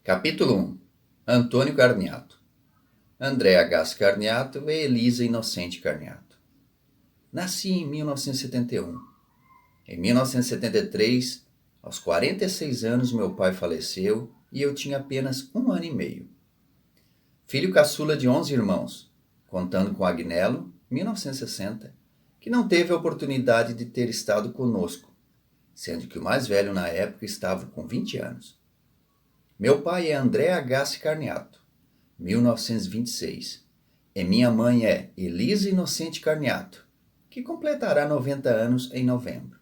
Capítulo 1. Antônio Carniato. Andréa Gassi Carniato e Elisa Inocente Carniato. Nasci em 1971. Em 1973, aos 46 anos, meu pai faleceu e eu tinha apenas 1 ano e meio. Filho caçula de 11 irmãos, contando com Agnello, 1960, que não teve a oportunidade de ter estado conosco, sendo que o mais velho na época estava com 20 anos. Meu pai é Andréa Gassi Carniato, 1926, e minha mãe é Elisa Inocente Carniato, que completará 90 anos em novembro.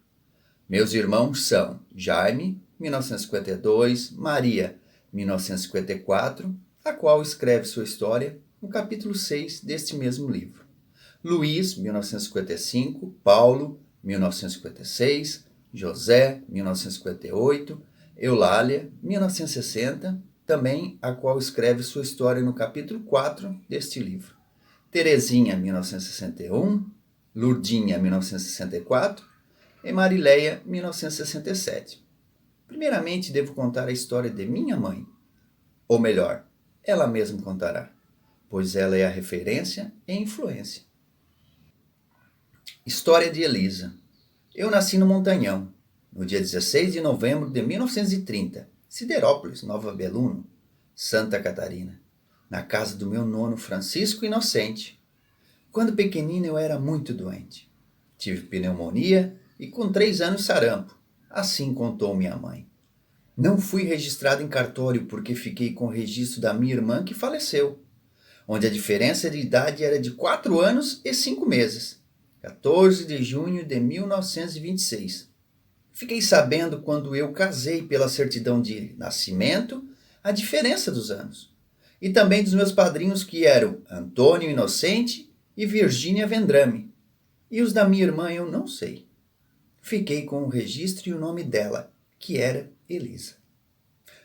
Meus irmãos são Jaime, 1952, Maria, 1954, a qual escreve sua história no capítulo 6 deste mesmo livro. Luiz, 1955, Paulo, 1956, José, 1958, Eulália, 1960, também a qual escreve sua história no capítulo 4 deste livro. Terezinha, 1961, Lurdinha, 1964 e Marileia, 1967. Primeiramente, devo contar a história de minha mãe. Ou melhor, ela mesma contará, pois ela é a referência e influência. História de Elisa. Eu nasci no Montanhão, no dia 16 de novembro de 1930, Siderópolis, Nova Beluno, Santa Catarina, na casa do meu nono Francisco Inocente. Quando pequenino eu era muito doente. Tive pneumonia e com 3 anos sarampo, assim contou minha mãe. Não fui registrado em cartório porque fiquei com o registro da minha irmã que faleceu, onde a diferença de idade era de 4 anos e 5 meses. 14 de junho de 1926. Fiquei sabendo quando eu casei pela certidão de nascimento a diferença dos anos. E também dos meus padrinhos que eram Antônio Inocente e Virgínia Vendrame. E os da minha irmã eu não sei. Fiquei com o registro e o nome dela, que era Elisa.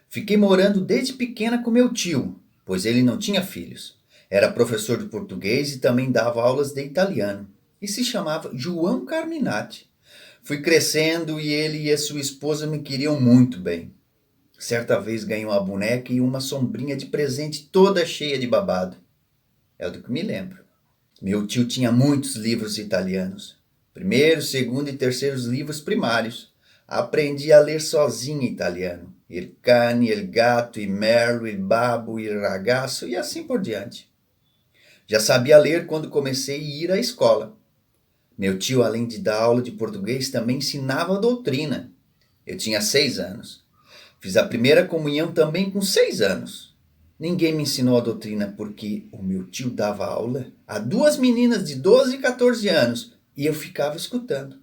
Fiquei morando desde pequena com meu tio, pois ele não tinha filhos. Era professor de português e também dava aulas de italiano. E se chamava João Carminati. Fui crescendo e ele e a sua esposa me queriam muito bem. Certa vez ganhei uma boneca e uma sombrinha de presente toda cheia de babado. É do que me lembro. Meu tio tinha muitos livros italianos. Primeiro, segundo e terceiros livros primários. Aprendi a ler sozinho italiano. Il cane, il gatto, il merlo, il babbo, il ragazzo e assim por diante. Já sabia ler quando comecei a ir à escola. Meu tio, além de dar aula de português, também ensinava a doutrina. Eu tinha 6 anos. Fiz a primeira comunhão também com 6 anos. Ninguém me ensinou a doutrina porque o meu tio dava aula a 2 meninas de 12 e 14 anos e eu ficava escutando.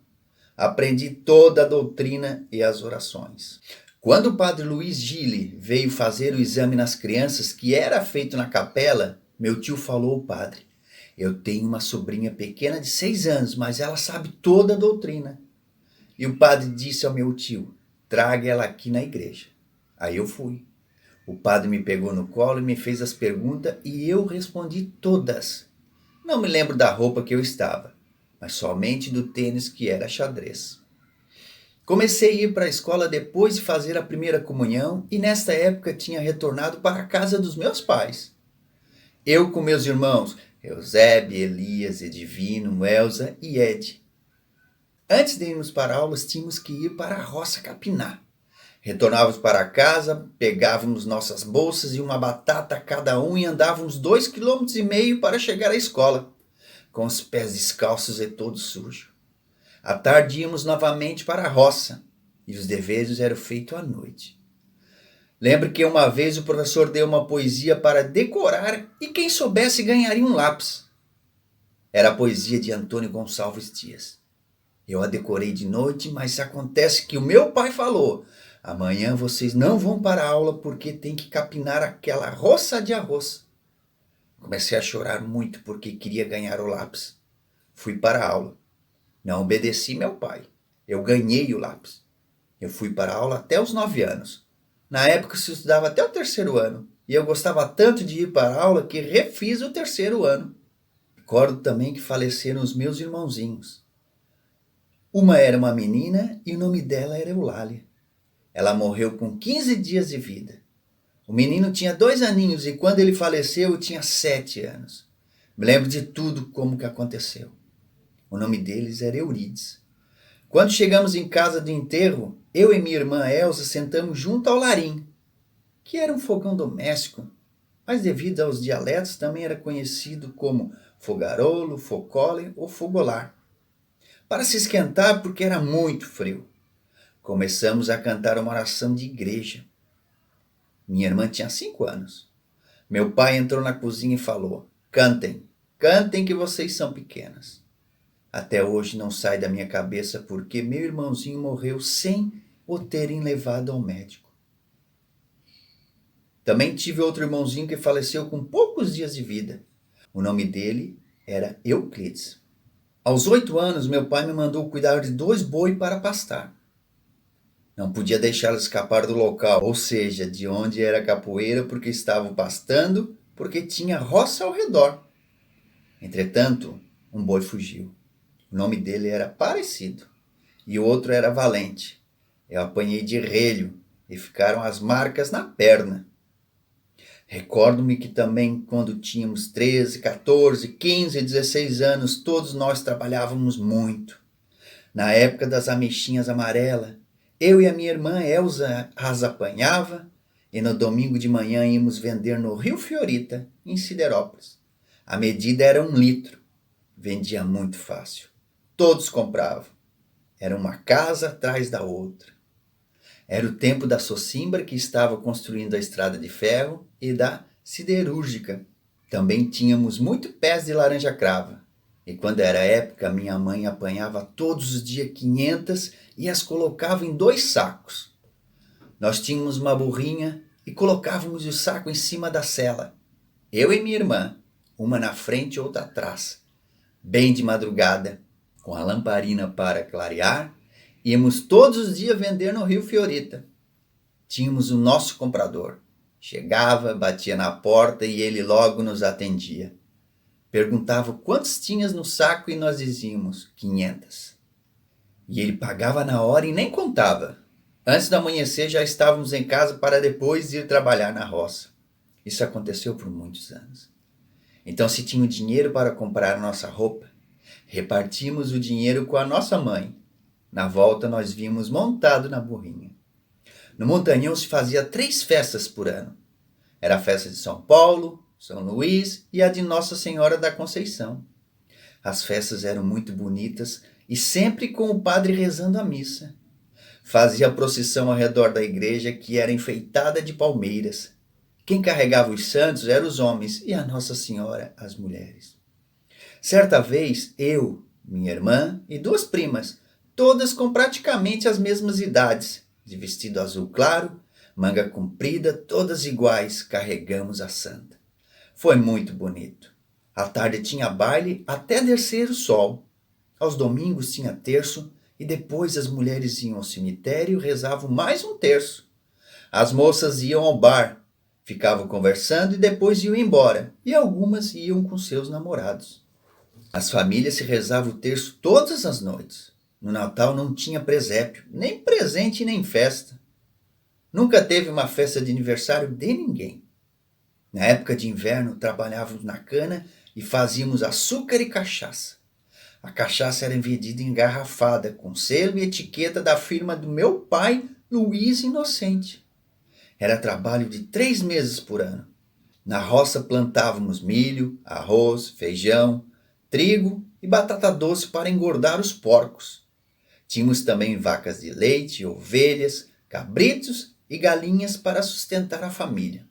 Aprendi toda a doutrina e as orações. Quando o padre Luiz Gili veio fazer o exame nas crianças, que era feito na capela, meu tio falou ao padre: eu tenho uma sobrinha pequena de 6 anos, mas ela sabe toda a doutrina. E o padre disse ao meu tio: traga ela aqui na igreja. Aí eu fui. O padre me pegou no colo e me fez as perguntas e eu respondi todas. Não me lembro da roupa que eu estava, mas somente do tênis que era xadrez. Comecei a ir para a escola depois de fazer a primeira comunhão e nesta época tinha retornado para a casa dos meus pais. Eu com meus irmãos, Eusébio, Elias, Edivino, Elza e Ed. Antes de irmos para aulas, tínhamos que ir para a roça capinar. Retornávamos para casa, pegávamos nossas bolsas e uma batata cada um e andávamos 2,5 km para chegar à escola, com os pés descalços e todo sujo. À tarde íamos novamente para a roça e os deveres eram feitos à noite. Lembro que uma vez o professor deu uma poesia para decorar e quem soubesse ganharia um lápis. Era a poesia de Antônio Gonçalves Dias. Eu a decorei de noite, mas acontece que o meu pai falou: amanhã vocês não vão para a aula porque tem que capinar aquela roça de arroz. Comecei a chorar muito porque queria ganhar o lápis. Fui para a aula. Não obedeci meu pai. Eu ganhei o lápis. Eu fui para a aula até os 9 anos. Na época se estudava até o 3º ano. E eu gostava tanto de ir para a aula que refiz o 3º ano. Recordo também que faleceram os meus irmãozinhos. Uma era uma menina e o nome dela era Eulália. Ela morreu com 15 dias de vida. O menino tinha 2 aninhos e quando ele faleceu eu tinha 7 anos. Me lembro de tudo como que aconteceu. O nome deles era Eurides. Quando chegamos em casa do enterro, eu e minha irmã Elsa sentamos junto ao larim, que era um fogão doméstico, mas devido aos dialetos também era conhecido como fogarolo, focole ou fogolar, para se esquentar porque era muito frio. Começamos a cantar uma oração de igreja. Minha irmã tinha 5 anos. Meu pai entrou na cozinha e falou: cantem, cantem que vocês são pequenas. Até hoje não sai da minha cabeça porque meu irmãozinho morreu sem o terem levado ao médico. Também tive outro irmãozinho que faleceu com poucos dias de vida. O nome dele era Euclides. Aos 8 anos, meu pai me mandou cuidar de 2 boi para pastar. Não podia deixá-los escapar do local, ou seja, de onde era a capoeira, porque estavam pastando, porque tinha roça ao redor. Entretanto, um boi fugiu. O nome dele era parecido e o outro era Valente. Eu apanhei de relho e ficaram as marcas na perna. Recordo-me que também quando tínhamos 13, 14, 15, 16 anos, todos nós trabalhávamos muito. Na época das ameixinhas amarelas, eu e a minha irmã Elsa as apanhava e no domingo de manhã íamos vender no Rio Fiorita, em Siderópolis. A medida era 1 litro. Vendia muito fácil. Todos compravam. Era uma casa atrás da outra. Era o tempo da Socimbra, que estava construindo a estrada de ferro, e da siderúrgica. Também tínhamos muito pés de laranja crava. E quando era época, minha mãe apanhava todos os dias 500 e as colocava em 2 sacos. Nós tínhamos uma burrinha e colocávamos o saco em cima da sela. Eu e minha irmã, uma na frente e outra atrás. Bem de madrugada, com a lamparina para clarear, íamos todos os dias vender no Rio Fiorita. Tínhamos o nosso comprador. Chegava, batia na porta e ele logo nos atendia. Perguntava quantos tinhas no saco e nós dizíamos 500. E ele pagava na hora e nem contava. Antes do amanhecer já estávamos em casa para depois ir trabalhar na roça. Isso aconteceu por muitos anos. Então, se tinha o dinheiro para comprar a nossa roupa, repartimos o dinheiro com a nossa mãe. Na volta nós vimos montado na burrinha. No Montanhão se fazia 3 festas por ano. Era a festa de São Paulo, São Luís e a de Nossa Senhora da Conceição. As festas eram muito bonitas e sempre com o padre rezando a missa. Fazia a procissão ao redor da igreja, que era enfeitada de palmeiras. Quem carregava os santos eram os homens e a Nossa Senhora as mulheres. Certa vez, eu, minha irmã e 2 primas, todas com praticamente as mesmas idades, de vestido azul claro, manga comprida, todas iguais, carregamos a santa. Foi muito bonito. À tarde tinha baile até descer o sol. Aos domingos tinha terço e depois as mulheres iam ao cemitério e rezavam mais um terço. As moças iam ao bar, ficavam conversando e depois iam embora, e algumas iam com seus namorados. As famílias se rezavam o terço todas as noites. No Natal não tinha presépio, nem presente nem festa. Nunca teve uma festa de aniversário de ninguém. Na época de inverno, trabalhávamos na cana e fazíamos açúcar e cachaça. A cachaça era vendida engarrafada, com selo e etiqueta da firma do meu pai, Luiz Inocente. Era trabalho de 3 meses por ano. Na roça plantávamos milho, arroz, feijão, trigo e batata doce para engordar os porcos. Tínhamos também vacas de leite, ovelhas, cabritos e galinhas para sustentar a família.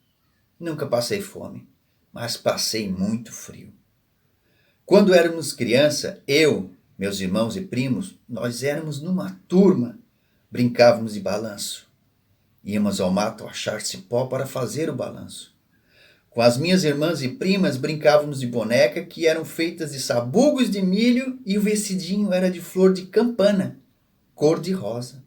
Nunca passei fome, mas passei muito frio. Quando éramos criança, eu, meus irmãos e primos, nós éramos numa turma, brincávamos de balanço. Íamos ao mato achar cipó para fazer o balanço. Com as minhas irmãs e primas brincávamos de boneca, que eram feitas de sabugos de milho, e o vestidinho era de flor de campana, cor de rosa.